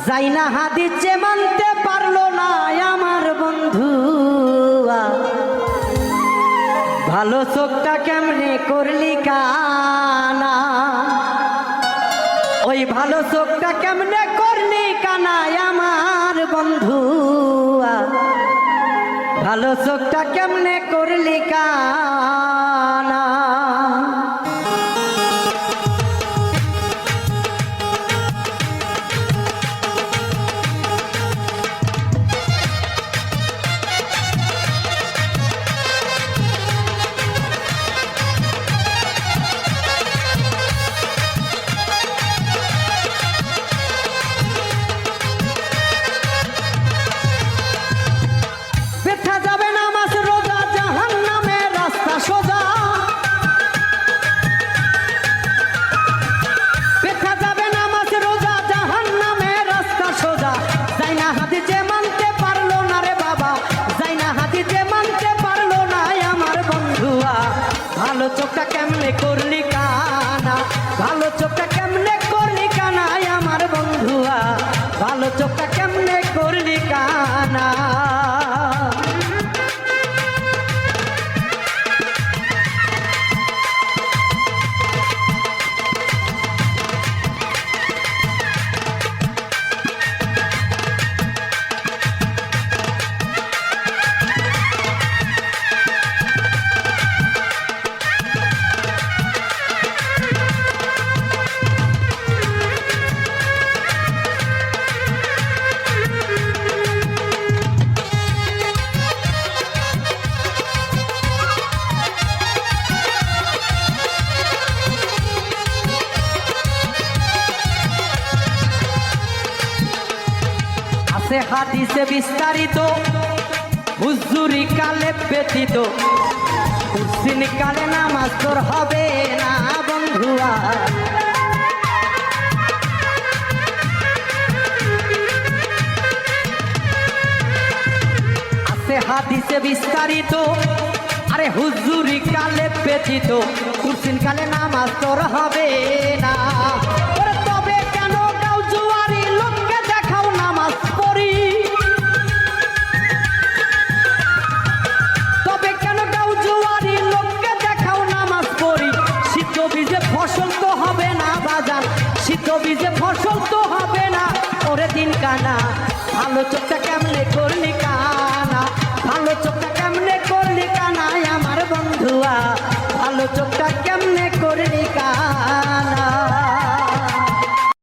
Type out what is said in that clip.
যাই না হাদিস যে মানতে পারলো না আমার বন্ধু, ভালো চোখটা কেমনে করলি কানা, ওই ভালো চোখটা কেমনে করলি কানা আমার বন্ধু, ভালো চোখটা কেমনে করলি কানা। ভালো চোখটা কেমনে করলি কানা, ভালো চোখটা কেমনে করলি কানা আমার বন্ধুয়া, ভালো চোখটা কেমনে করলি কানা। হাদিসে বিস্তারিত হুজুরি কালে ব্যতীত কুরসিন কালে নামাজ তোর হবে না বন্ধুয়া, আছে হাদিসে বিস্তারিত আরে হুজুরি কালে ব্যতীত কুরসিন কালে নামাজ তোর হবে না। ফসল তো হবে না বাজার, শীত বীজে ফসল তো হবে না ওরে দিন কানা, ভালো চোখটা কেমনে করলি কানা, ভালো চোখটা কেমনে করলি কানা আমার বন্ধুয়া, ভালো চোখটা কেমনে করলি কানা।